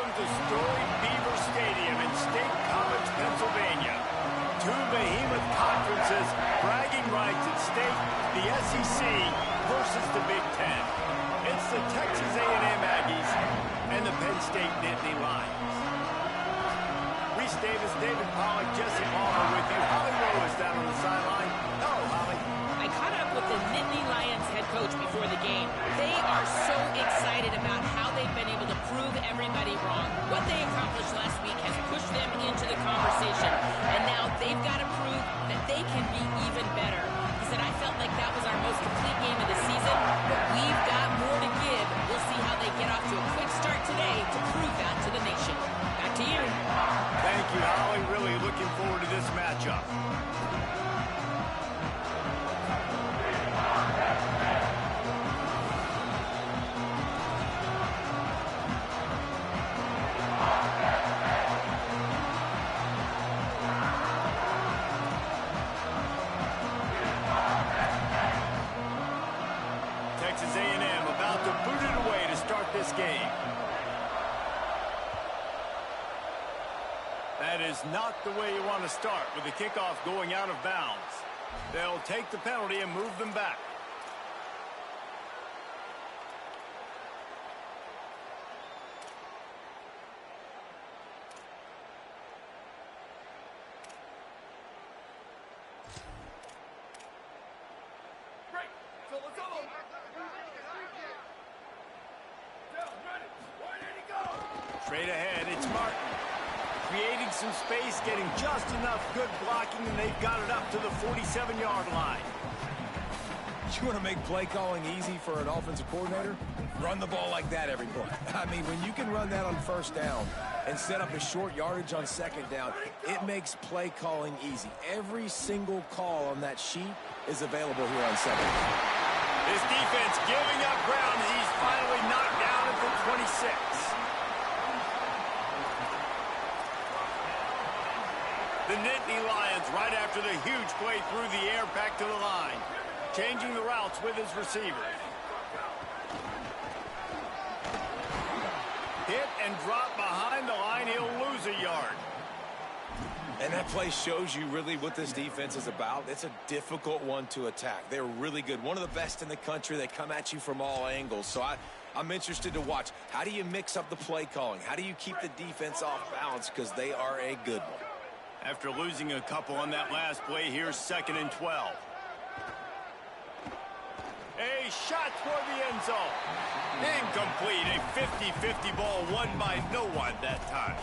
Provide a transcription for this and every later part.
From destroyed Beaver Stadium in State College, Pennsylvania. Two behemoth conferences, bragging rights at stake, the SEC versus the Big Ten. It's the Texas A&M Aggies and the Penn State Nittany Lions. Reese Davis, David Pollack, Jesse Palmer with you. Holly Rowe is down on the sideline. Hello, Holly. I caught up with the Nittany Lions head coach before the game. They are so excited about how they've been able to prove everybody wrong. What they accomplished last week has pushed them into the conversation, and now they've got to prove that they can be even better. He said, I felt like that was our most complete game of the season, but we've got more to give. We'll see how they get off to a quick start today to prove that to the nation. Back to you. Thank you, Holly. Really looking forward to this matchup. Texas A&M about to boot it away to start this game. That is not the way you want to start with the kickoff going out of bounds. They'll take the penalty and move them back. Straight ahead, it's Martin. Creating some space, getting just enough good blocking, and they've got it up to the 47-yard line. You want to make play calling easy for an offensive coordinator? Run the ball like that every play. I mean, when you can run that on first down and set up a short yardage on second down, it makes play calling easy. Every single call on that sheet is available here on second. This defense giving up ground as he's finally knocked down at the 26. The Nittany Lions right after the huge play through the air back to the line. Changing the routes with his receiver. Hit and drop behind the line. He'll lose a yard. And that play shows you really what this defense is about. It's a difficult one to attack. They're really good. One of the best in the country. They come at you from all angles. So I'm interested to watch. How do you mix up the play calling? How do you keep the defense off balance? Because they are a good one. After losing a couple on that last play, here's 2nd and 12. A shot toward the end zone. Incomplete. A 50-50 ball won by no one that time.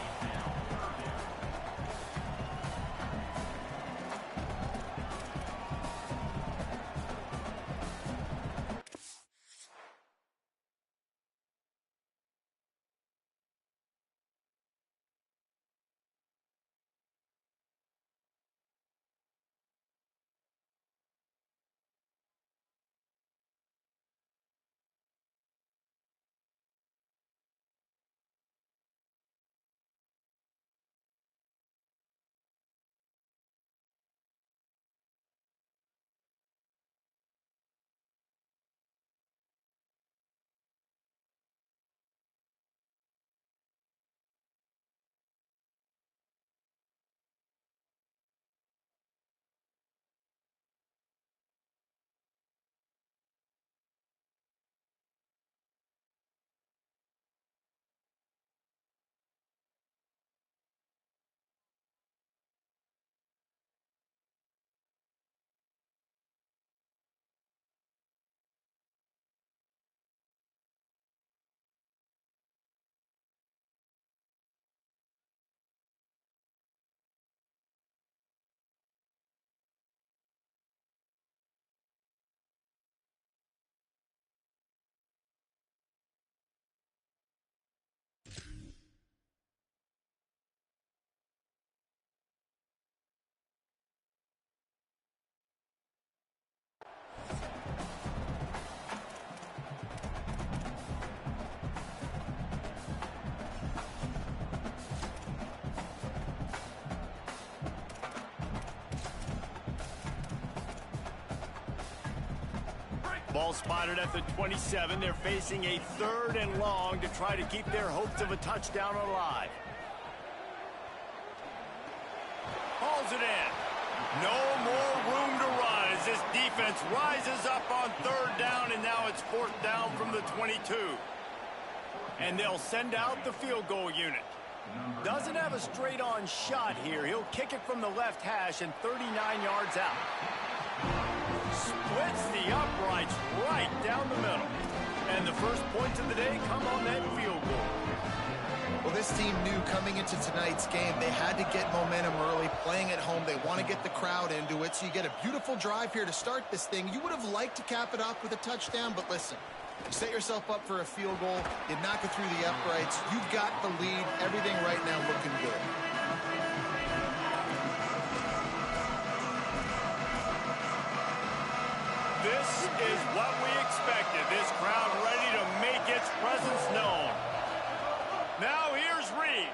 Ball spotted at the 27. They're facing a 3rd and long to try to keep their hopes of a touchdown alive. Hauls it in. No more room to run as this defense rises up on 3rd down, and now it's 4th down from the 22. And they'll send out the field goal unit. Doesn't have a straight-on shot here. He'll kick it from the left hash and 39 yards out. Splits the uprights right down the middle. And the first points of the day come on that field goal. Well, this team knew coming into tonight's game they had to get momentum early, playing at home. They want to get the crowd into it, so you get a beautiful drive here to start this thing. You would have liked to cap it off with a touchdown, but listen, you set yourself up for a field goal, you knock it through the uprights, you've got the lead, everything right now looking good. This is what we expected. This crowd ready to make its presence known. Now here's Reed.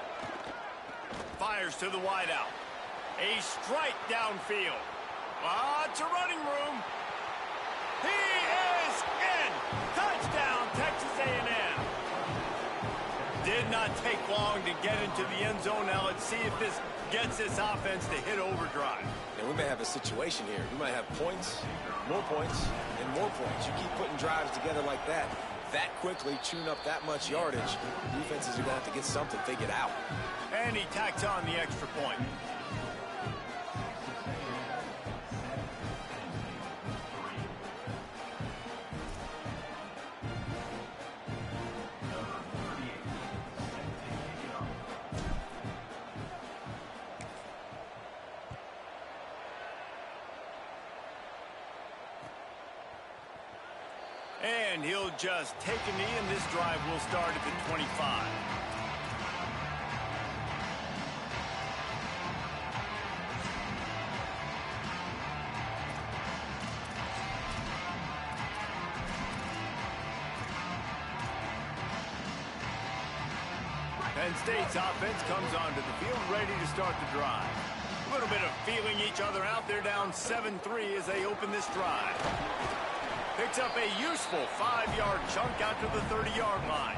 Fires to the wideout. A strike downfield. Lots of running room. He is in. Touchdown, Texas A&M. Did not take long to get into the end zone. Now let's see if this gets this offense to hit overdrive. And we may have a situation here. We might have points, and more points. You keep putting drives together like that quickly, tune up that much yardage, defenses are going to have to get something figured out. And he tacks on the extra point. And he'll just take a knee, and this drive will start at the 25. Penn State's offense comes onto the field, ready to start the drive. A little bit of feeling each other out. They're down 7-3 as they open this drive. Picks up a useful 5-yard chunk out to the 30-yard line.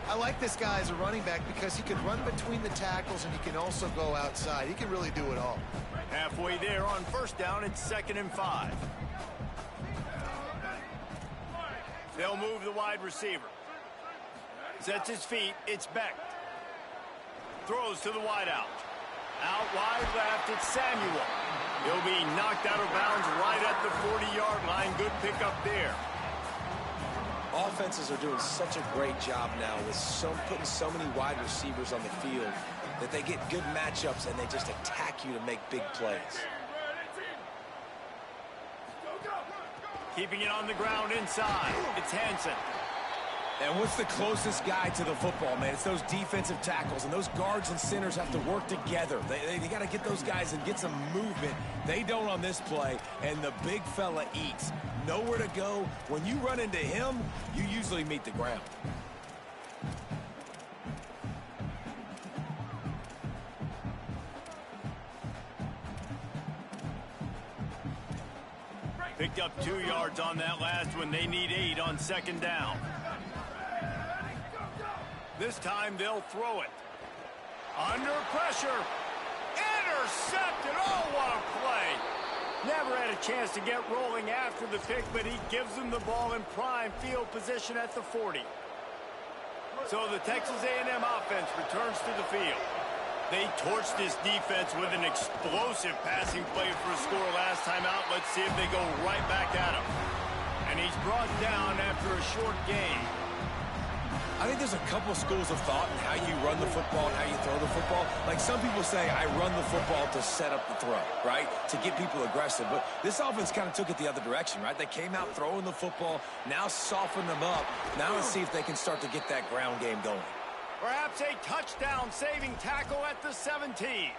I like this guy as a running back because he can run between the tackles and he can also go outside. He can really do it all. Halfway there on 1st down, it's 2nd and 5. They'll move the wide receiver. Sets his feet, it's Beck. Throws to the wideout. Out wide left, it's Samuel. He'll be knocked out of bounds right at the 40-yard line. Good pickup there. Offenses are doing such a great job now with putting so many wide receivers on the field that they get good matchups and they just attack you to make big plays. Keeping it on the ground inside. It's Hansen. And what's the closest guy to the football, man? It's those defensive tackles, and those guards and centers have to work together. They got to get those guys and get some movement. They don't on this play, and the big fella eats. Nowhere to go. When you run into him, you usually meet the ground. Picked up 2 yards on that last one. They need 8 on 2nd down. This time they'll throw it. Under pressure. Intercepted. Oh, what a play. Never had a chance to get rolling after the pick, but he gives them the ball in prime field position at the 40. So the Texas A&M offense returns to the field. They torched this defense with an explosive passing play for a score last time out. Let's see if they go right back at him. And he's brought down after a short gain. I think there's a couple schools of thought in how you run the football and how you throw the football. Like some people say, I run the football to set up the throw, right? To get people aggressive. But this offense kind of took it the other direction, right? They came out throwing the football, now soften them up. Now let's see if they can start to get that ground game going. Perhaps a touchdown-saving tackle at the 17.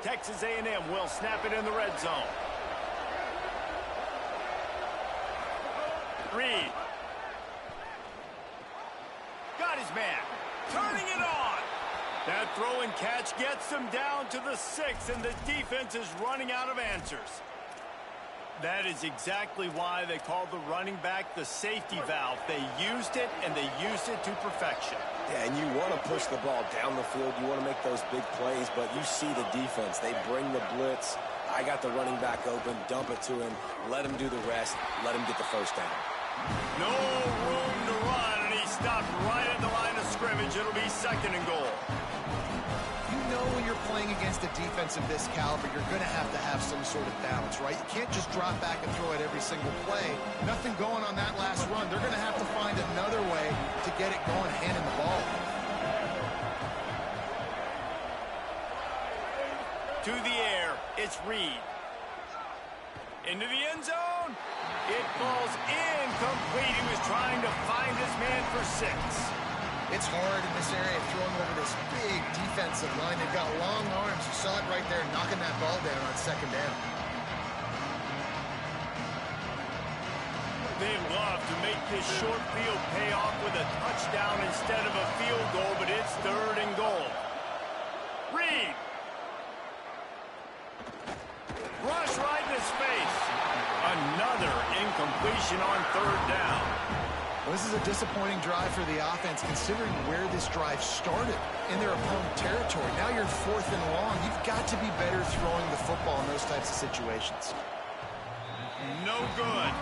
Texas A&M will snap it in the red zone. Reed. Got his man. Turning it on. That throw and catch gets them down to the 6, and the defense is running out of answers. That is exactly why they call the running back the safety valve. They used it, and they used it to perfection. Yeah, and you want to push the ball down the field. You want to make those big plays, but you see the defense. They bring the blitz. I got the running back open, dump it to him, let him do the rest, let him get the first down. No room to run, and he stopped right at the line of scrimmage. It'll be 2nd and goal. You know when you're playing against a defense of this caliber, you're going to have some sort of balance, right? You can't just drop back and throw it every single play. Nothing going on that last run. They're going to have to find another way to get it going, handing the ball. To the air, it's Reed. Into the end zone. It falls incomplete. He was trying to find his man for 6. It's hard in this area throwing over this big defensive line. They've got long arms. You saw it right there, knocking that ball down on 2nd down. They love to make this short field pay off with a touchdown instead of a field goal, but it's 3rd and goal. Reed. Rush right in his face. Another incompletion on 3rd down. Well, this is a disappointing drive for the offense, considering where this drive started in their opponent territory. Now you're 4th and long. You've got to be better throwing the football in those types of situations. No good.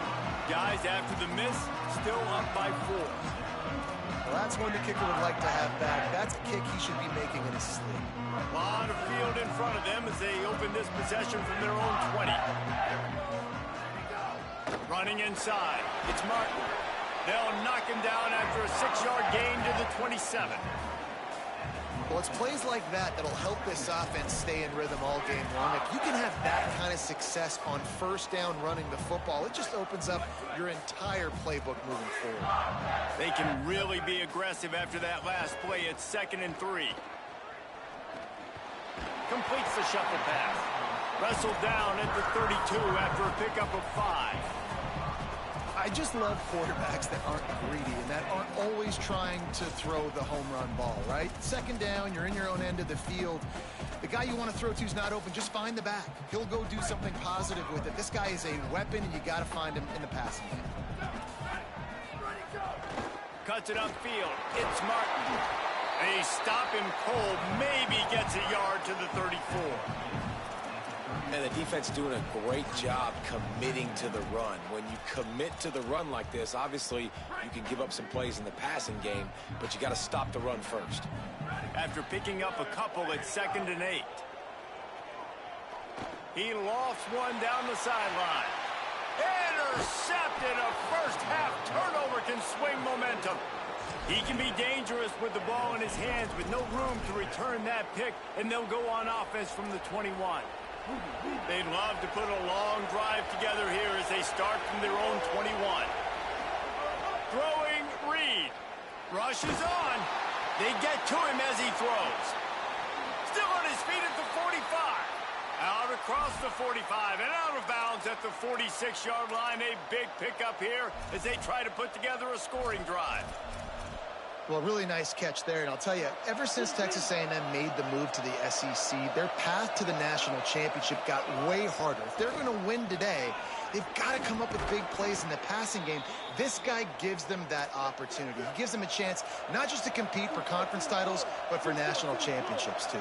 Guys, after the miss, still up by 4. Well, that's one the kicker would like to have back. That's a kick he should be making in his sleep. A lot of field in front of them as they open this possession from their own 20. Running inside. It's Martin. They'll knock him down after a 6-yard gain to the 27. Well, it's plays like that that'll help this offense stay in rhythm all game long. If you can have that kind of success on 1st down running the football, it just opens up your entire playbook moving forward. They can really be aggressive after that last play. It's 2nd and 3. Completes the shuffle pass. Wrestled down at the 32 after a pickup of 5. I just love quarterbacks that aren't greedy and that aren't always trying to throw the home run ball, right? 2nd down, you're in your own end of the field. The guy you want to throw to is not open. Just find the back. He'll go do something positive with it. This guy is a weapon, and you got to find him in the passing game. Cuts it upfield. It's Martin. They stop him cold. Maybe gets a yard to the 34. And the defense doing a great job committing to the run. When you commit to the run like this, obviously you can give up some plays in the passing game, but you got to stop the run first. After picking up a couple, it's 2nd and 8. He lofts one down the sideline. Intercepted. A first-half turnover can swing momentum. He can be dangerous with the ball in his hands with no room to return that pick, and they'll go on offense from the 21. They'd love to put a long drive together here as they start from their own 21. Throwing Reed. Rushes on. They get to him as he throws. Still on his feet at the 45. Out across the 45 and out of bounds at the 46-yard line. A big pickup here as they try to put together a scoring drive. Well, really nice catch there, and I'll tell you, ever since Texas A&M made the move to the SEC, their path to the national championship got way harder. If they're going to win today, they've got to come up with big plays in the passing game. This guy gives them that opportunity. He gives them a chance not just to compete for conference titles, but for national championships, too.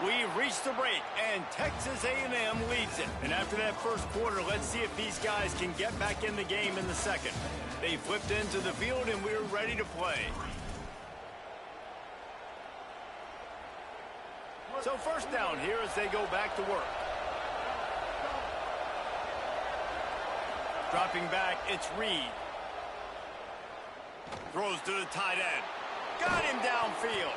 We reached the break, and Texas A&M leads it. And after that first quarter, let's see if these guys can get back in the game in the second. They flipped into the field, and we're ready to play. So first down here as they go back to work. Dropping back, it's Reed. Throws to the tight end. Got him downfield.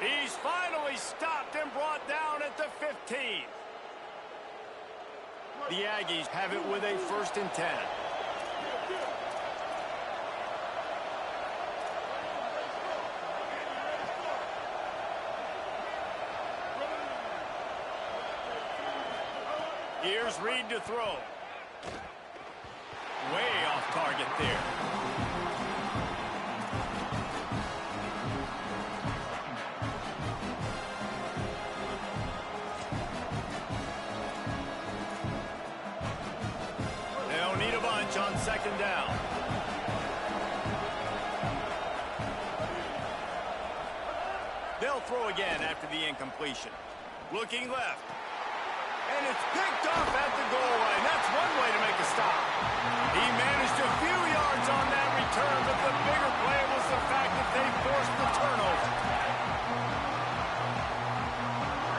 He's finally stopped and brought down at the 15. The Aggies have it with a 1st and 10. Here's Reed to throw. Way off target there. and down. They'll throw again after the incompletion. Looking left. And it's picked off at the goal line. That's one way to make a stop. He managed a few yards on that return, but the bigger play was the fact that they forced the turnover.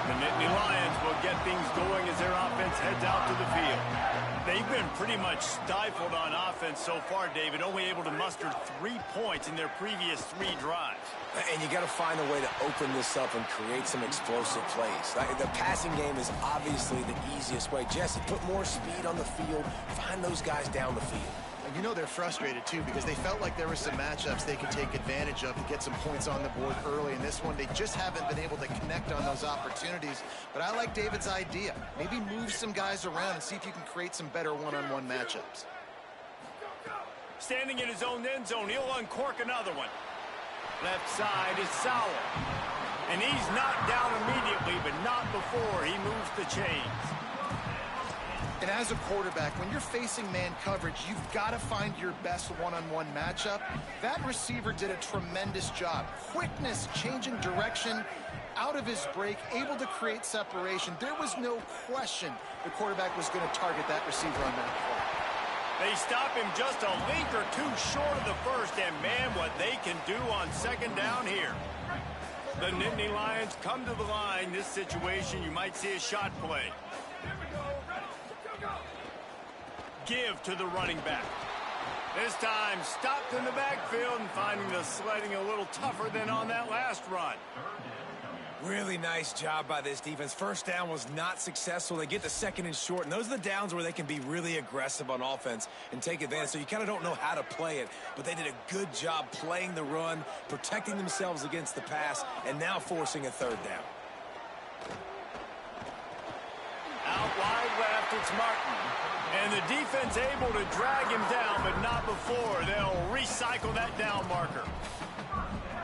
The Nittany Lions will get things going as their offense heads out to the field. They've been pretty much stifled on offense so far, David, only able to muster 3 points in their previous 3 drives. And you got to find a way to open this up and create some explosive plays. The passing game is obviously the easiest way. Jesse, put more speed on the field. Find those guys down the field. You know they're frustrated, too, because they felt like there were some matchups they could take advantage of to get some points on the board early. In this one, they just haven't been able to connect on those opportunities. But I like David's idea. Maybe move some guys around and see if you can create some better one-on-one matchups. Standing in his own end zone, he'll uncork another one. Left side is Sauer. And he's knocked down immediately, but not before he moves the chains. And as a quarterback, when you're facing man coverage, you've got to find your best one-on-one matchup. That receiver did a tremendous job. Quickness, changing direction, out of his break, able to create separation. There was no question the quarterback was going to target that receiver on that play. They stop him just a link or two short of the first, and man, what they can do on second down here. The Nittany Lions come to the line. This situation, you might see a shot play. Give to the running back. This time stopped in the backfield and finding the sledding a little tougher than on that last run. Really nice job by this defense. First down was not successful. They get the second and short, and those are the downs where they can be really aggressive on offense and take advantage. So you kind of don't know how to play it, but they did a good job playing the run, protecting themselves against the pass, and now forcing a third down. Out wide left, it's Martin. And the defense able to drag him down, but not before. They'll recycle that down marker.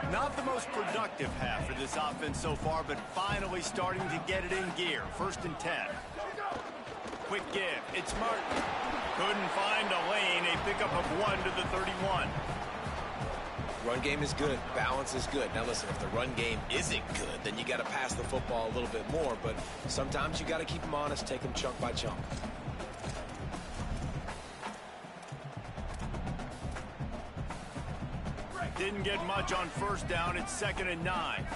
Not the most productive half for this offense so far, but finally starting to get it in gear. 1st and 10. Quick give. It's Martin. Couldn't find a lane. A pickup of 1 to the 31. Run game is good. Balance is good. Now listen, if the run game isn't good, then you got to pass the football a little bit more. But sometimes you got to keep them honest, take them chunk by chunk. Didn't get much on first down. It's 2nd and 9.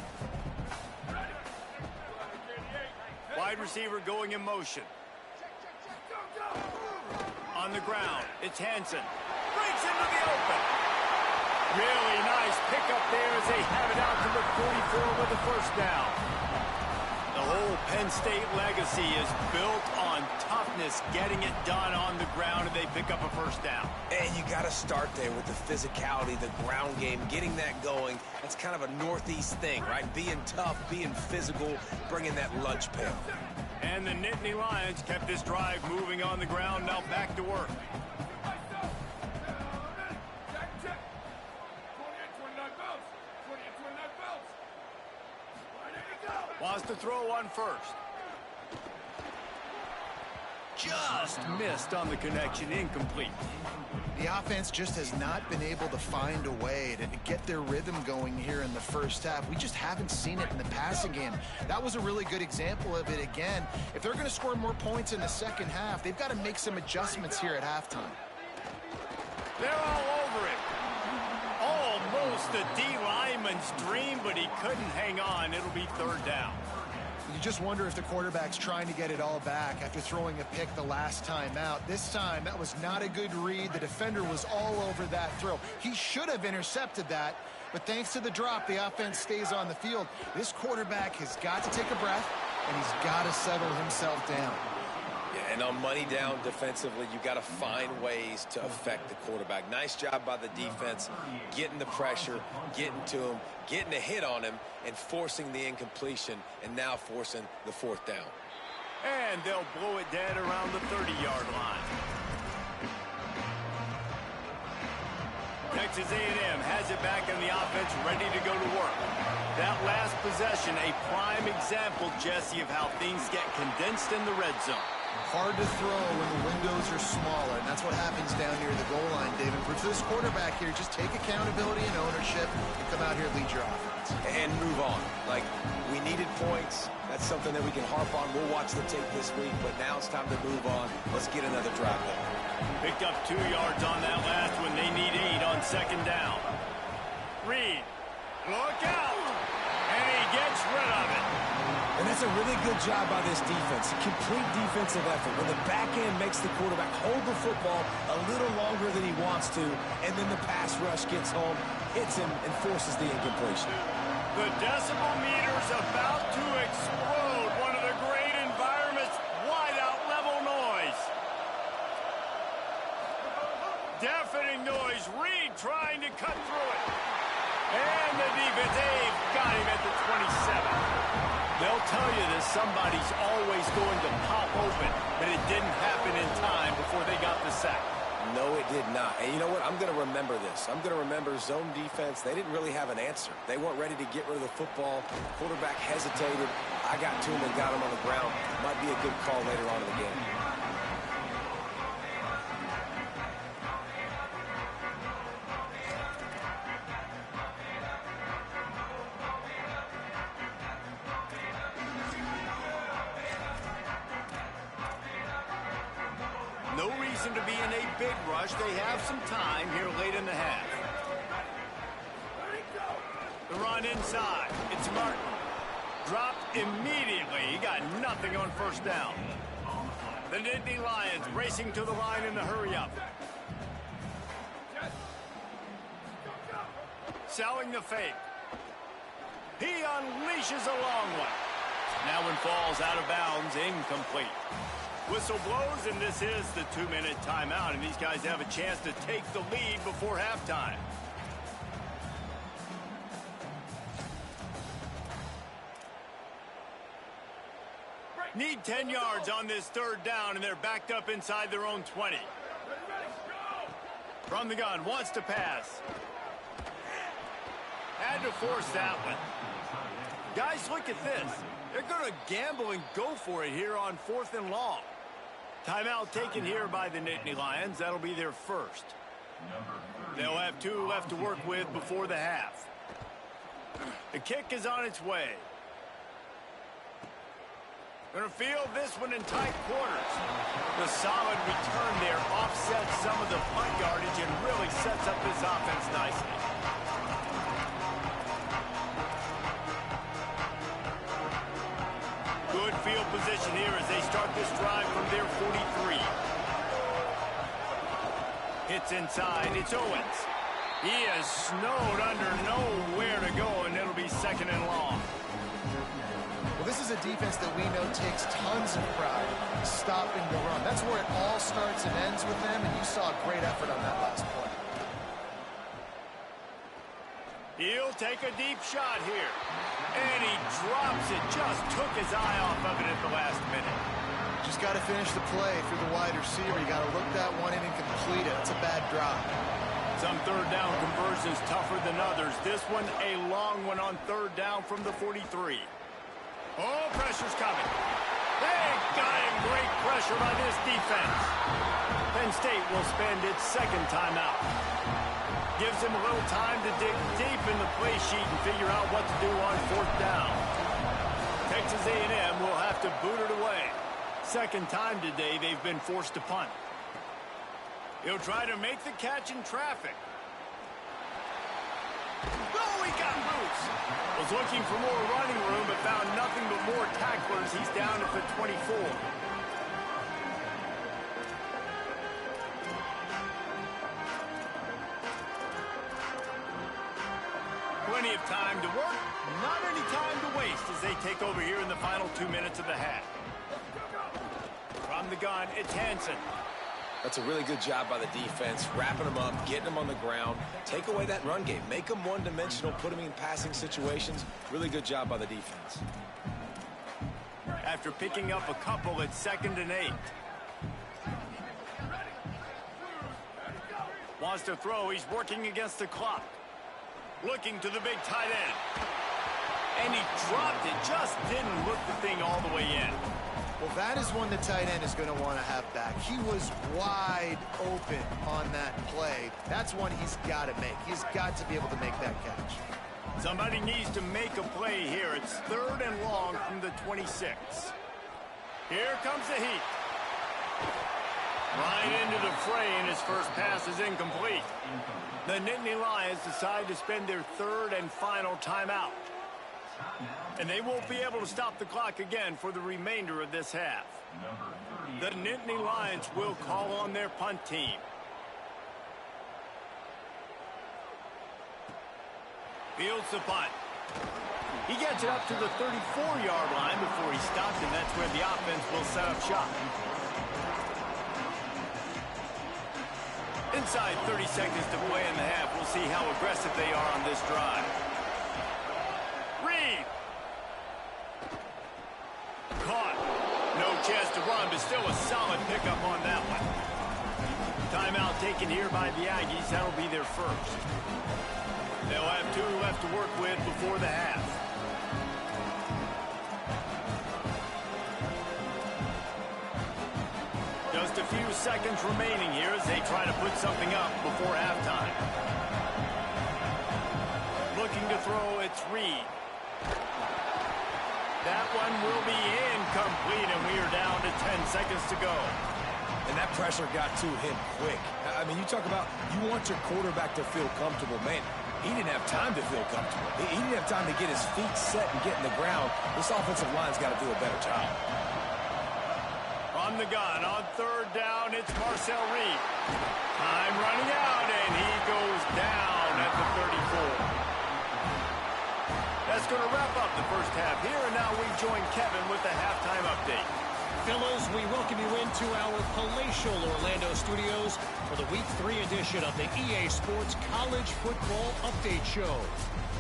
Wide receiver going in motion. On the ground, it's Hansen. Breaks into the open. Really nice pickup there as they have it out to the 44 with the first down. The whole Penn State legacy is built on toughness, getting it done on the ground, and they pick up a first down. And you got to start there with the physicality, the ground game, getting that going. That's kind of a Northeast thing, right? Being tough, being physical, bringing that lunch pail. And the Nittany Lions kept this drive moving on the ground, now back to work. Wants to throw on first. Just missed on the connection, incomplete. The offense just has not been able to find a way to get their rhythm going here in the first half. We just haven't seen it in the passing game. That was a really good example of it again. If they're going to score more points in the second half, they've got to make some adjustments here at halftime. They're all over it. Almost a D lineman's dream, but he couldn't hang on. It'll be 3rd down. You just wonder if the quarterback's trying to get it all back after throwing a pick the last time out. This time, that was not a good read. The defender was all over that throw. He should have intercepted that, but thanks to the drop, the offense stays on the field. This quarterback has got to take a breath, and he's got to settle himself down. Yeah, and on money down defensively, you got to find ways to affect the quarterback. Nice job by the defense, getting the pressure, getting to him, getting a hit on him, and forcing the incompletion, and now forcing the 4th down. And they'll blow it dead around the 30-yard line. Texas A&M has it back in the offense, ready to go to work. That last possession, a prime example, Jesse, of how things get condensed in the red zone. Hard to throw when the windows are smaller, and that's what happens down near the goal line, David. For this quarterback here, just take accountability and ownership and come out here and lead your offense. And move on. Like, we needed points. That's something that we can harp on. We'll watch the tape this week, but now it's time to move on. Let's get another drive there. Picked up 2 yards on that last one. They need 8 on second down. Reed, look out! And he gets rid of it. And that's a really good job by this defense. A complete defensive effort. When the back end makes the quarterback hold the football a little longer than he wants to, and then the pass rush gets home, hits him, and forces the incompletion. The decibel meter's about to explode. One of the great environments, wide-out level noise. Deafening noise. Reed trying to cut through it. And the defense, they've got him at the 27. They'll tell you that somebody's always going to pop open, but it didn't happen in time before they got the sack. No, it did not. And you know what? I'm going to remember this. I'm going to remember zone defense. They didn't really have an answer. They weren't ready to get rid of the football. Quarterback hesitated. I got to him and got him on the ground. Might be a good call later on in the game. No reason to be in a big rush. They have some time here late in the half. The run inside. It's Martin. Dropped immediately. He got nothing on first down. The Nittany Lions racing to the line in the hurry-up. Selling the fake. He unleashes a long one. Now one falls out of bounds, incomplete. Whistle blows, and this is the 2-minute timeout, and these guys have a chance to take the lead before halftime. Need 10 yards on this third down, and they're backed up inside their own 20. From the gun, wants to pass. Had to force that one. Guys, look at this. They're going to gamble and go for it here on 4th and long. Timeout taken here by the Nittany Lions. That'll be their first. They'll have 2 left to work with before the half. The kick is on its way. Gonna field this one in tight quarters. The solid return there offsets some of the punt yardage and really sets up this offense nicely. Good field position here as they start this drive from their 43. Hits inside. It's Owens. He is snowed under, nowhere to go, and it'll be 2nd and long. Well, this is a defense that we know takes tons of pride stopping the run. That's where it all starts and ends with them, and you saw a great effort on that last play. He'll take a deep shot here. And he drops it. Just took his eye off of it at the last minute. Just got to finish the play. If you're the wide receiver, you got to look that one in and complete it. It's a bad drop. Some third down conversions tougher than others. This one a long one on third down from the 43. Oh, pressure's coming. They got him. Great pressure by this defense. Penn State will spend its 2nd timeout. Gives him a little time to dig deep in the play sheet and figure out what to do on 4th down. Texas A&M will have to boot it away. 2nd time today they've been forced to punt. He'll try to make the catch in traffic. Oh, he got loose. Was looking for more running room, but found nothing but more tacklers. He's down at the 24. Plenty of time to work, not any time to waste as they take over here in the final 2 minutes of the half. From the gun, it's Hansen. That's a really good job by the defense, wrapping them up, getting them on the ground. Take away that run game. Make them one-dimensional, put them in passing situations. Really good job by the defense. After picking up a couple, it's 2nd and 8. Wants to throw. He's working against the clock. Looking to the big tight end. And he dropped it. Just didn't look the thing all the way in. Well, that is one the tight end is going to want to have back. He was wide open on that play. That's one he's got to make. He's got to be able to make that catch. Somebody needs to make a play here. It's 3rd and long from the 26. Here comes the heat. Right into the fray, and his first pass is incomplete. The Nittany Lions decide to spend their 3rd and final timeout. And they won't be able to stop the clock again for the remainder of this half. The Nittany Lions will call on their punt team. Fields the punt. He gets it up to the 34-yard line before he stopped, and that's where the offense will set up shop. Inside 30 seconds to play in the half. We'll see how aggressive they are on this drive. Reed. Caught. No chance to run, but still a solid pickup on that one. Timeout taken here by the Aggies. That'll be their first. They'll have 2 left to work with before the half. Just a few seconds remaining here as they try to put something up before halftime. Looking to throw, it's Reed. That one will be incomplete, and we are down to 10 seconds to go. And that pressure got to him quick. I mean, you talk about you want your quarterback to feel comfortable. Man, he didn't have time to feel comfortable. He didn't have time to get his feet set and get in the ground. This offensive line's got to do a better job. From the gun on 3rd down, it's Marcel Reed. Time running out, and he goes down at the 34. That's going to wrap up the first half here, and now we join Kevin with the halftime update. Fellows, we welcome you into our palatial Orlando studios for the Week 3 edition of the EA Sports College Football Update Show.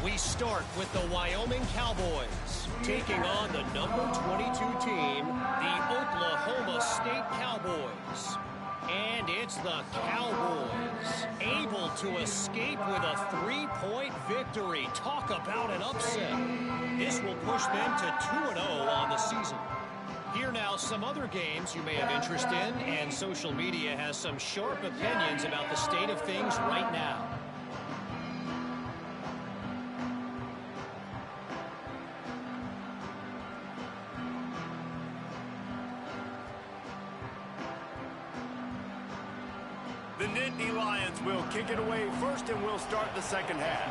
We start with the Wyoming Cowboys taking on the number 22 team, the Oklahoma State Cowboys. And it's the Cowboys able to escape with a 3-point victory. Talk about an upset. This will push them to 2-0 on the season. Here now some other games you may have interest in, and social media has some sharp opinions about the state of things right now. The Nittany Lions will kick it away first, and we'll start the second half.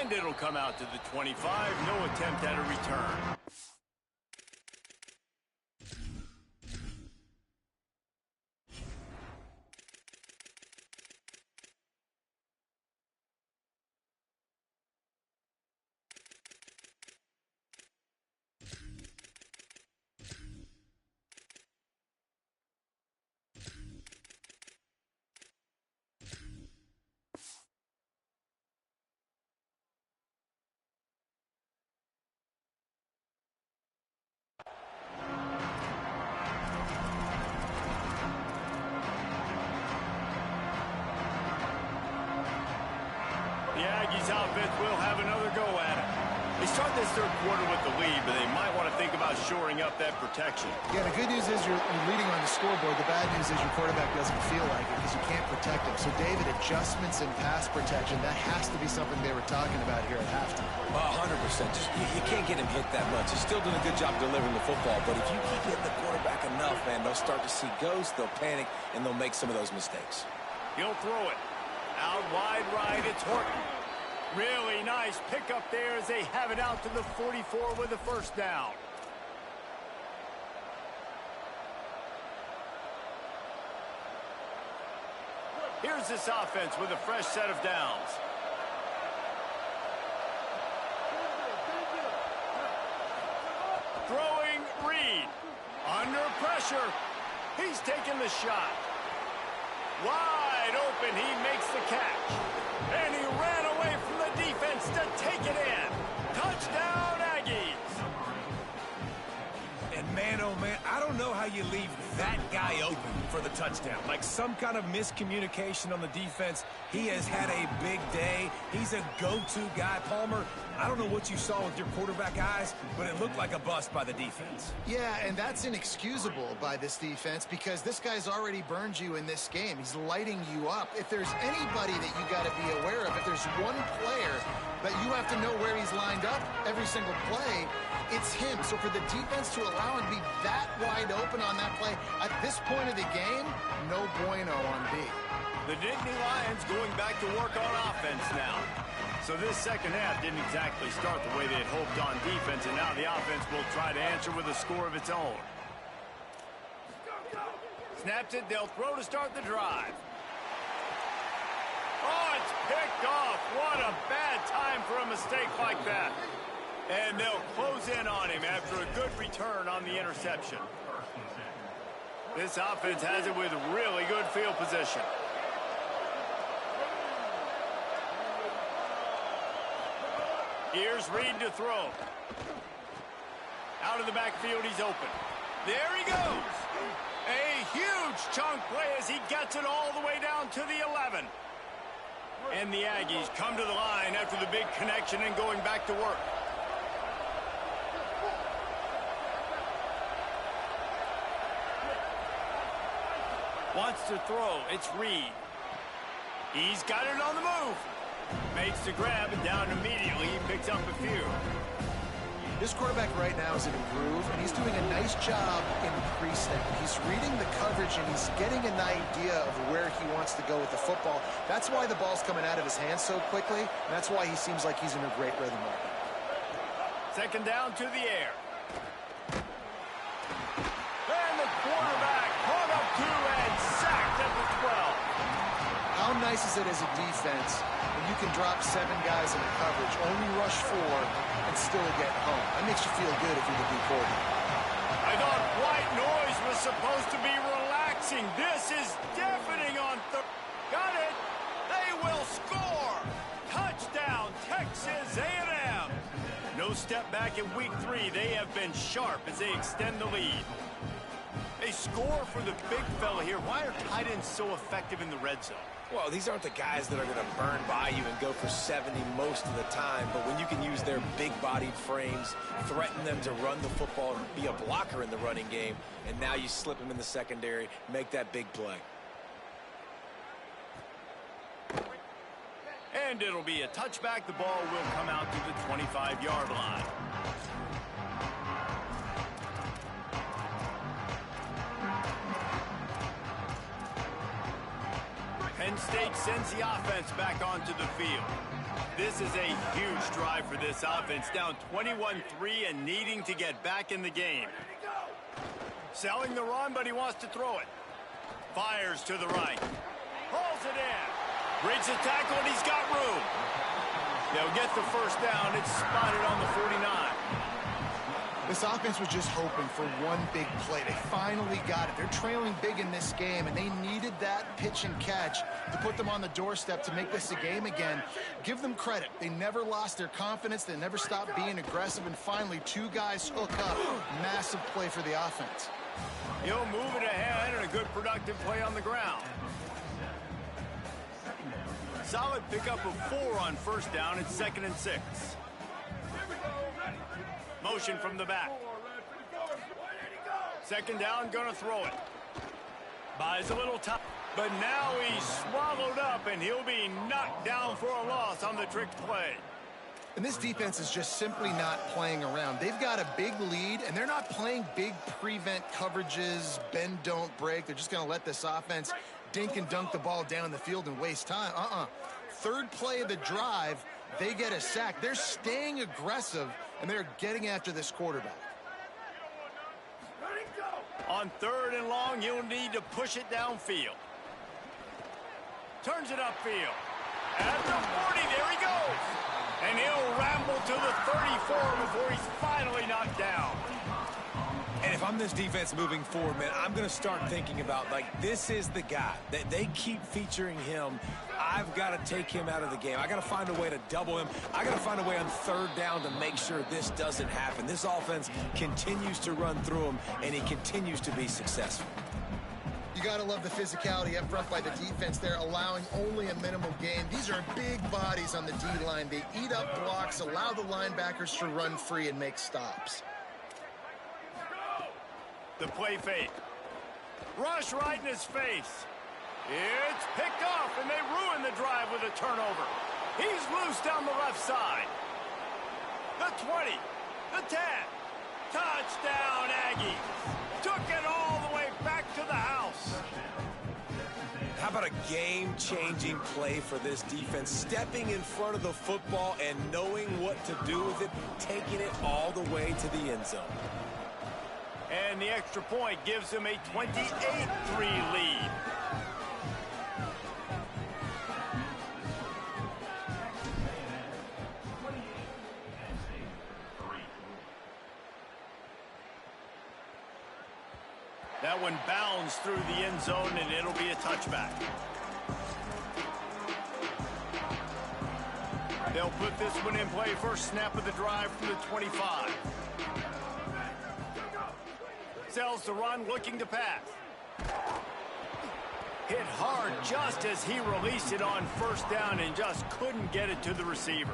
And it'll come out to the 25. No attempt at a return. The Aggies offense will have another go at it. They start this third quarter with the lead, but they might want to think about shoring up that protection. Yeah, the good news is you're leading on the scoreboard. The bad news is your quarterback doesn't feel like it because you can't protect him. So, David, adjustments in pass protection, that has to be something they were talking about here at halftime. 100%. You can't get him hit that much. He's still doing a good job delivering the football, but if you keep hitting the quarterback enough, man, they'll start to see ghosts, they'll panic, and they'll make some of those mistakes. He'll throw it. Out wide right, it's Horton. Really nice pickup there as they have it out to the 44 with a first down. Here's this offense with a fresh set of downs. Throwing Reed. Under pressure. He's taking the shot. Wide open, he makes the catch. And he ran away from the defense to take it in. Touchdown, Aggies. And man, oh man, I don't know how you leave that guy open. for the touchdown. Like some kind of miscommunication on the defense. He has had a big day. He's a go-to guy. Palmer, I don't know what you saw with your quarterback eyes, but it looked like a bust by the defense. Yeah, and that's inexcusable by this defense because this guy's already burned you in this game. He's lighting you up. If there's anybody that you got to be aware of, if there's one player that you have to know where he's lined up every single play, it's him. So for the defense to allow him to be that wide open on that play at this point of the game, no bueno on B. The Nittany Lions going back to work on offense now. So this second half didn't exactly start the way they had hoped on defense, and now the offense will try to answer with a score of its own. Snaps it, they'll throw to start the drive. Oh, it's picked off. What a bad time for a mistake like that. And they'll close in on him after a good return on the interception. This offense has it with really good field position. Here's Reed to throw. Out of the backfield, he's open. There he goes. A huge chunk play as he gets it all the way down to the 11. And the Aggies come to the line after the big connection and going back to work. Wants to throw. It's Reed. He's got it on the move. Makes the grab and down immediately. He picks up a few. This quarterback right now is in a groove, and he's doing a nice job in pre-snap. He's reading the coverage, and he's getting an idea of where he wants to go with the football. That's why the ball's coming out of his hands so quickly, and that's why he seems like he's in a great rhythm right now. Second down to the air. And the quarterback caught up to and sacked at the 12. How nice is it as a defense when you can drop 7 guys in a coverage, only rush 4, and still get home? That makes you feel good if you're the D coordinator. I thought white noise was supposed to be relaxing. This is deafening on third. Got it. They will score. Touchdown, Texas A&M. No step back in week 3. They have been sharp as they extend the lead. They score for the big fella here. Why are tight ends so effective in the red zone? Well, these aren't the guys that are going to burn by you and go for 70 most of the time, but when you can use their big-bodied frames, threaten them to run the football and be a blocker in the running game, and now you slip them in the secondary, make that big play. And it'll be a touchback. The ball will come out to the 25-yard line. Penn State sends the offense back onto the field. This is a huge drive for this offense, down 21-3 and needing to get back in the game. Selling the run, but he wants to throw it. Fires to the right. Hauls it in. Breaks the tackle, and he's got room. They'll get the first down. It's spotted on the 49. This offense was just hoping for one big play. They finally got it. They're trailing big in this game, and they needed that pitch and catch to put them on the doorstep to make this a game again. Give them credit. They never lost their confidence. They never stopped being aggressive, and finally 2 guys hook up. Massive play for the offense. He'll move it ahead, and a good productive play on the ground. Solid pickup of 4 on first down. It's 2nd and 6. Motion from the back. Second down, gonna throw it. Buys a little time, but now he's swallowed up, and he'll be knocked down for a loss on the trick play. And this defense is just simply not playing around. They've got a big lead, and they're not playing big prevent coverages, bend, don't break. They're just going to let this offense dink and dunk the ball down the field and waste time. Third play of the drive, they get a sack. They're staying aggressive, and they're getting after this quarterback. On 3rd and long, you'll need to push it downfield. Turns it upfield. At the 40, there he goes. And he'll ramble to the 34 before he's finally knocked down. And if I'm this defense moving forward, man, I'm going to start thinking about, like, this is the guy. That they keep featuring him. I've got to take him out of the game. I got to find a way to double him. I got to find a way on 3rd down to make sure this doesn't happen. This offense continues to run through him, and he continues to be successful. You You got to love the physicality up front by the defense there, allowing only a minimal gain. These are big bodies on the D-line. They eat up blocks, allow the linebackers to run free and make stops. The play fake. Rush right in his face. It's picked off, and they ruin the drive with a turnover. He's loose down the left side. The 20, the 10. Touchdown, Aggies. Took it all the way back to the house. How about a game-changing play for this defense? Stepping in front of the football and knowing what to do with it, taking it all the way to the end zone. And the extra point gives them a 28-3 lead. That one bounds through the end zone, and it'll be a touchback. They'll put this one in play. First snap of the drive from the 25. Sells the run, looking to pass. Hit hard just as he released it on first down and just couldn't get it to the receiver.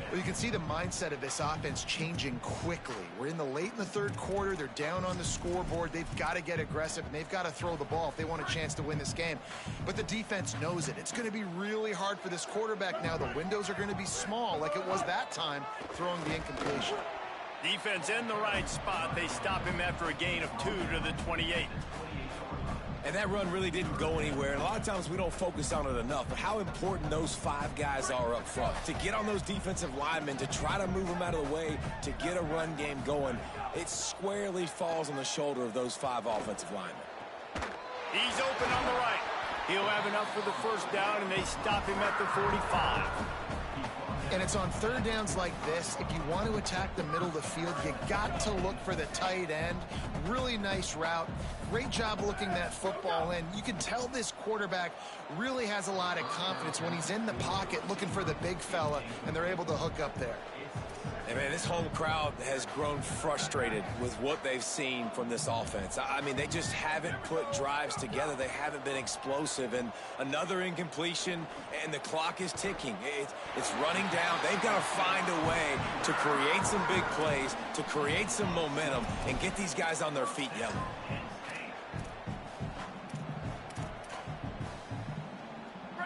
Well, you can see the mindset of this offense changing quickly. We're in the third quarter. They're down on the scoreboard. They've got to get aggressive, and they've got to throw the ball if they want a chance to win this game. But the defense knows it. It's going to be really hard for this quarterback now. The windows are going to be small like it was that time throwing the incompletion. Defense in the right spot. They stop him after a gain of 2 to the 28. And that run really didn't go anywhere. And a lot of times we don't focus on it enough. But how important those 5 guys are up front. To get on those defensive linemen, to try to move them out of the way, to get a run game going, it squarely falls on the shoulder of those 5 offensive linemen. He's open on the right. He'll have enough for the first down, and they stop him at the 45. And it's on third downs like this. If you want to attack the middle of the field, you got to look for the tight end. Really nice route. Great job looking that football in. You can tell this quarterback really has a lot of confidence when he's in the pocket looking for the big fella, and they're able to hook up there. And man, this home crowd has grown frustrated with what they've seen from this offense. I mean, they just haven't put drives together. They haven't been explosive. And another incompletion, and the clock is ticking. It's running down. They've got to find a way to create some big plays, to create some momentum, and get these guys on their feet yelling.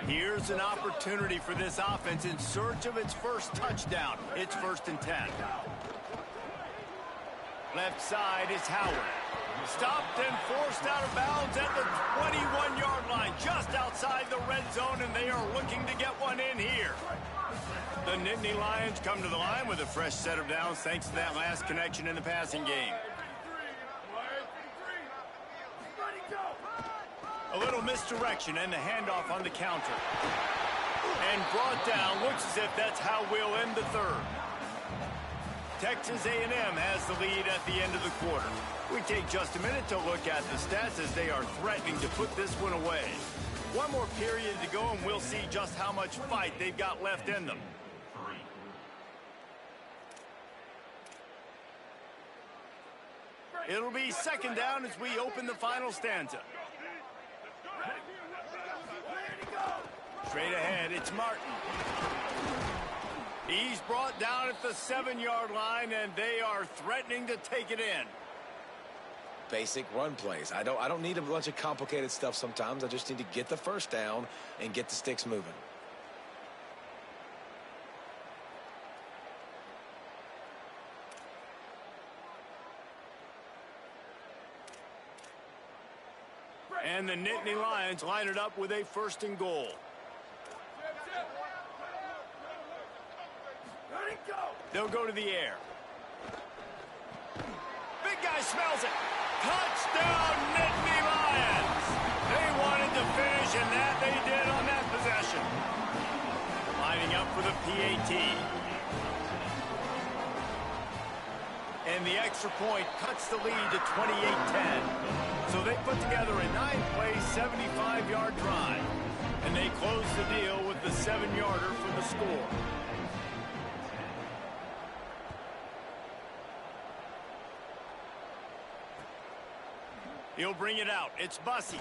Here's an opportunity for this offense in search of its first touchdown. It's 1st and 10. Left side is Howard. Stopped and forced out of bounds at the 21-yard line, just outside the red zone, and they are looking to get one in here. The Nittany Lions come to the line with a fresh set of downs thanks to that last connection in the passing game. A little misdirection and the handoff on the counter. And brought down. Looks as if that's how we'll end the third. Texas A&M has the lead at the end of the quarter. We take just a minute to look at the stats as they are threatening to put this one away. One more period to go and we'll see just how much fight they've got left in them. It'll be 2nd down as we open the final stanza. Straight ahead, it's Martin. He's brought down at the 7-yard line, and they are threatening to take it in. Basic run plays. I don't need a bunch of complicated stuff sometimes. I just need to get the first down and get the sticks moving. And the Nittany Lions line it up with a 1st and goal. They'll go to the air. Big guy smells it. Touchdown, Nittany Lions. They wanted to finish, and that they did on that possession. Lining up for the PAT. And the extra point cuts the lead to 28-10. So they put together a 9-play, 75-yard drive. And they close the deal with the 7-yarder for the score. He'll bring it out. It's Bussey.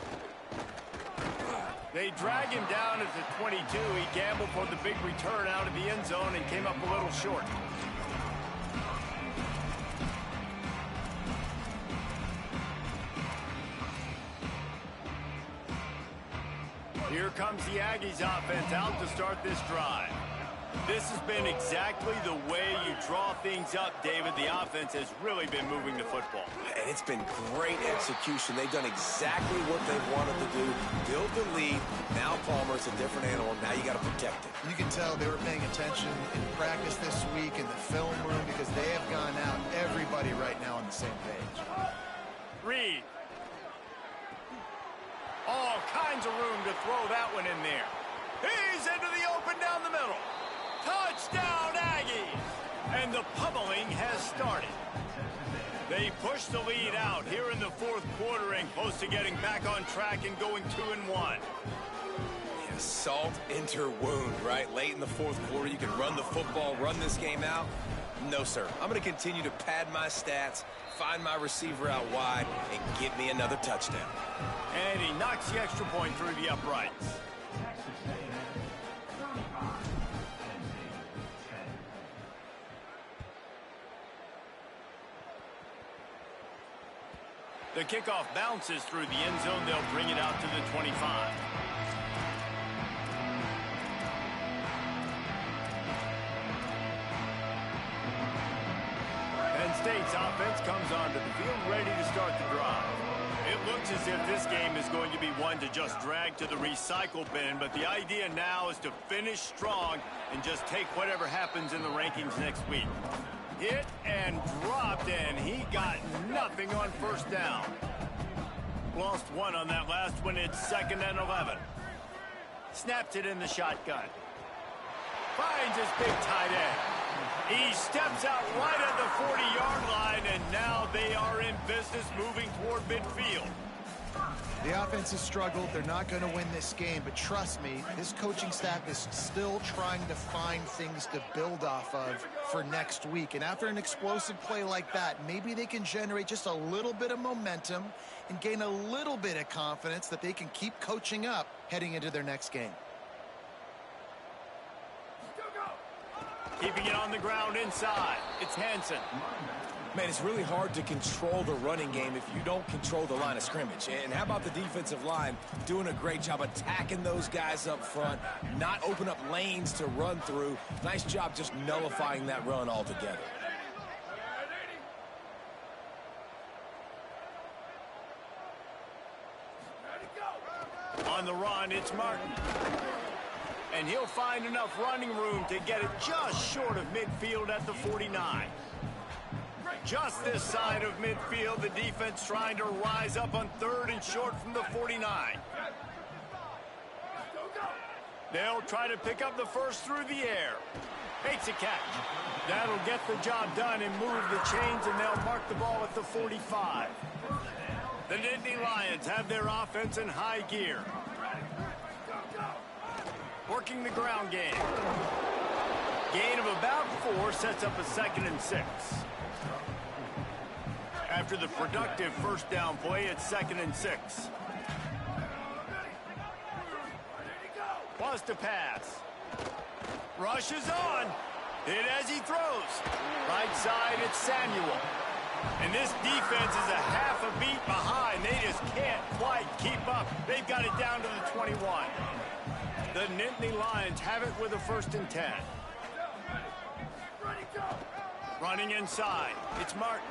They drag him down at the 22. He gambled for the big return out of the end zone and came up a little short. Here comes the Aggies offense out to start this drive. This has been exactly the way you draw things up, David. The offense has really been moving the football. And it's been great execution. They've done exactly what they wanted to do. Build the lead. Now Palmer's a different animal. Now you got to protect it. You can tell they were paying attention in practice this week in the film room because they have gone out, everybody right now on the same page. Reed. All kinds of room to throw that one in there. He's into the open down the middle. Touchdown, Aggies! And the pummeling has started. They push the lead out here in the fourth quarter and close to getting back on track and going 2-1. Yeah, salt into wound, right? Late in the fourth quarter, you can run the football, run this game out. No, sir. I'm going to continue to pad my stats, find my receiver out wide, and get me another touchdown. And he knocks the extra point through the uprights. The kickoff bounces through the end zone. They'll bring it out to the 25. Penn State's offense comes onto the field ready to start the drive. It looks as if this game is going to be one to just drag to the recycle bin, but the idea now is to finish strong and just take whatever happens in the rankings next week. Hit and dropped, and he got nothing on first down. Lost one on that last one. It's 2nd and 11. Snaps it in the shotgun. Finds his big tight end. He steps out right at the 40-yard line, and now they are in business moving toward midfield. The offense has struggled. They're not going to win this game, but trust me, this coaching staff is still trying to find things to build off of for next week. And after an explosive play like that, maybe they can generate just a little bit of momentum and gain a little bit of confidence that they can keep coaching up heading into their next game. Keeping it on the ground inside. It's Hansen. Man, it's really hard to control the running game if you don't control the line of scrimmage. And how about the defensive line doing a great job attacking those guys up front, not open up lanes to run through. Nice job just nullifying that run altogether. On the run, it's Martin. And he'll find enough running room to get it just short of midfield at the 49. Just this side of midfield, the defense trying to rise up on 3rd and short from the 49. They'll try to pick up the first through the air. Makes a catch. That'll get the job done and move the chains, and they'll mark the ball at the 45. The Nittany Lions have their offense in high gear. Working the ground game. Gain of about 4 sets up a 2nd and 6. After the productive first down play, it's 2nd and 6. Wants to pass. Rushes on. Hit as he throws. Right side, it's Samuel. And this defense is a half a beat behind. They just can't quite keep up. They've got it down to the 21. The Nittany Lions have it with a 1st and 10. Running inside. It's Martin.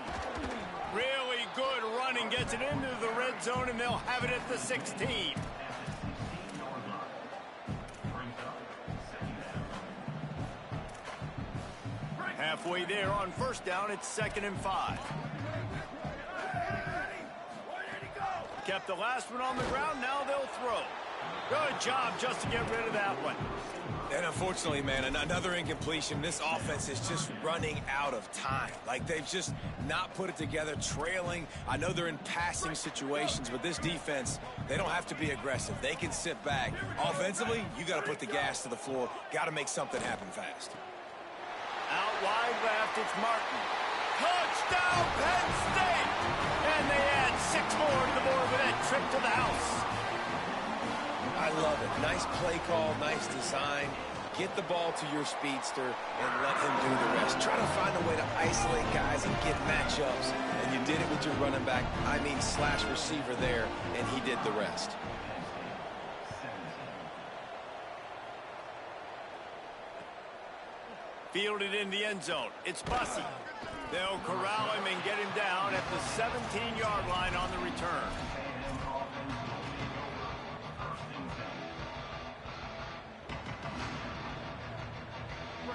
Really good running. Gets it into the red zone, and they'll have it at the 16. Halfway there on first down, it's 2nd and 5. Kept the last one on the ground. Now they'll throw. Good job just to get rid of that one. And unfortunately, man, another incompletion. This offense is just running out of time. Like, they've just not put it together, trailing. I know they're in passing situations, but this defense, they don't have to be aggressive. They can sit back. Offensively, you got to put the gas to the floor. Got to make something happen fast. Out wide left, it's Martin. Touchdown, Penn State! And they add 6 more to the board with that trip to the house. I love it. Nice play call, nice design. Get the ball to your speedster and let him do the rest. Try to find a way to isolate guys and get matchups. And you did it with your running back, slash receiver there, and he did the rest. Fielded in the end zone. It's Bussey. They'll corral him and get him down at the 17-yard line on the return.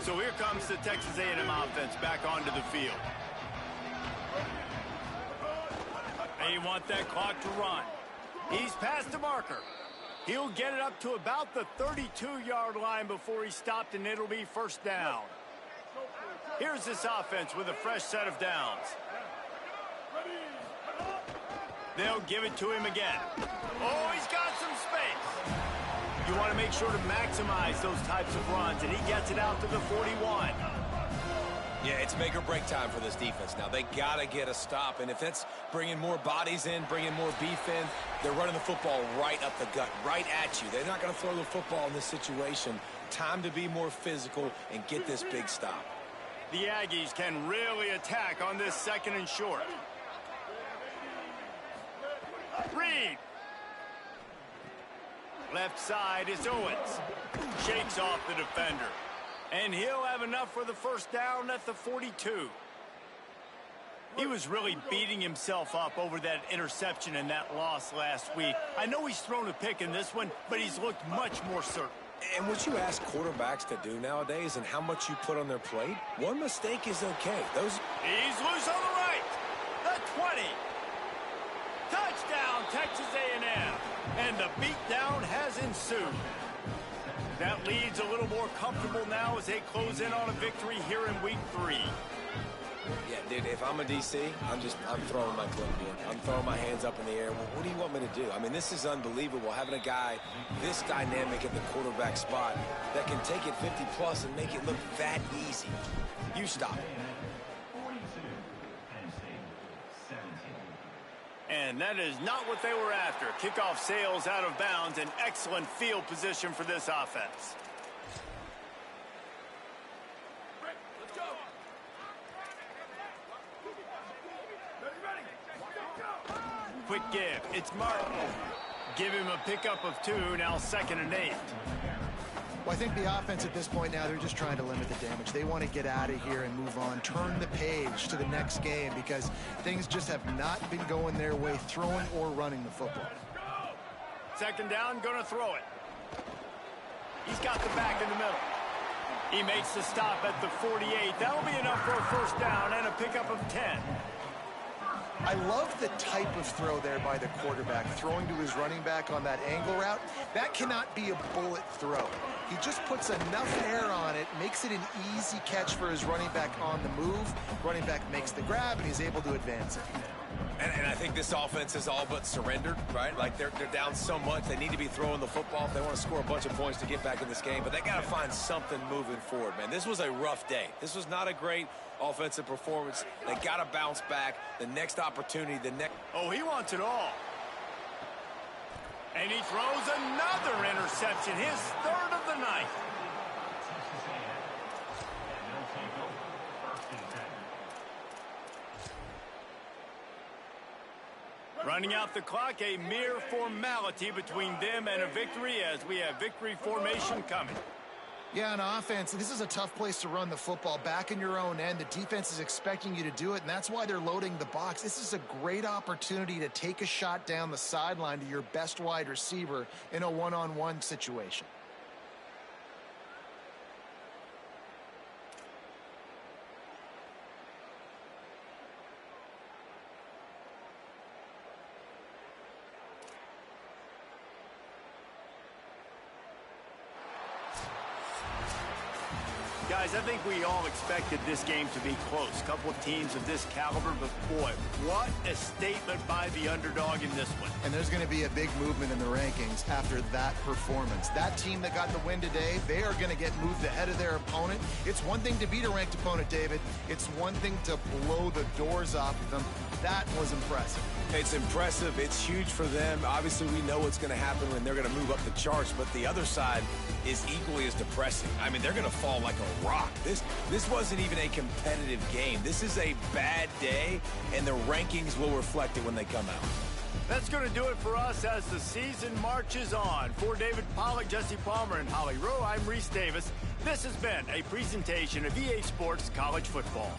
So here comes the Texas A&M offense back onto the field. They want that clock to run. He's past the marker. He'll get it up to about the 32-yard line before he's stopped, and it'll be first down. Here's this offense with a fresh set of downs. They'll give it to him again. Oh, he's got some space. You want to make sure to maximize those types of runs, and he gets it out to the 41. Yeah, it's make or break time for this defense. Now, they got to get a stop, and if that's bringing more bodies in, bringing more beef in, they're running the football right up the gut, right at you. They're not going to throw the football in this situation. Time to be more physical and get this big stop. The Aggies can really attack on this second and short. Reed. Left side is Owens. Shakes off the defender. And he'll have enough for the first down at the 42. He was really beating himself up over that interception and that loss last week. I know he's thrown a pick in this one, but he's looked much more certain. And what you ask quarterbacks to do nowadays and how much you put on their plate, one mistake is okay. He's loose on the right. The 20. Touchdown, Texas A&M. And the beatdown has ensued. That lead's a little more comfortable now as they close in on a victory here in week 3. Yeah, dude, if I'm a DC, I'm throwing my clipboard. I'm throwing my hands up in the air. Well, what do you want me to do? I mean, this is unbelievable, having a guy this dynamic at the quarterback spot that can take it 50-plus and make it look that easy. You stop it. And that is not what they were after. Kickoff sails out of bounds, an excellent field position for this offense. Let's go. Quick give. It's Martin. Give him a pickup of 2, now 2nd and 8. Well, I think the offense at this point now, they're just trying to limit the damage. They want to get out of here and move on, turn the page to the next game because things just have not been going their way, throwing or running the football. 2nd down, going to throw it. He's got the back in the middle. He makes the stop at the 48. That'll be enough for a first down and a pickup of 10. I love the type of throw there by the quarterback, throwing to his running back on that angle route. That cannot be a bullet throw. He just puts enough air on it, makes it an easy catch for his running back on the move. Running back makes the grab, and he's able to advance it. And I think this offense is all but surrendered, right? Like they're down so much. They need to be throwing the football if they want to score a bunch of points to get back in this game. But they got to find something moving forward, man. This was a rough day. This was not a great offensive performance. They got to bounce back. The next opportunity, Oh, he wants it all. And he throws another interception, his 3rd of the night. Running out the clock, a mere formality between them and a victory as we have victory formation coming. Yeah, on offense, this is a tough place to run the football. Back in your own end, the defense is expecting you to do it, and that's why they're loading the box. This is a great opportunity to take a shot down the sideline to your best wide receiver in a one-on-one situation. Guys, I think we all expected this game to be close. A couple of teams of this caliber, but boy, what a statement by the underdog in this one. And there's going to be a big movement in the rankings after that performance. That team that got the win today, they are going to get moved ahead of their opponent. It's one thing to beat a ranked opponent, David. It's one thing to blow the doors off of them. That was impressive. It's impressive. It's huge for them. Obviously, we know what's going to happen when they're going to move up the charts, but the other side is equally as depressing. I mean, they're going to fall like a rock. This wasn't even a competitive game. This is a bad day, and the rankings will reflect it when they come out. That's going to do it for us as the season marches on. For David Pollack, Jesse Palmer, and Holly Rowe, I'm Reese Davis. This has been a presentation of EA Sports College Football.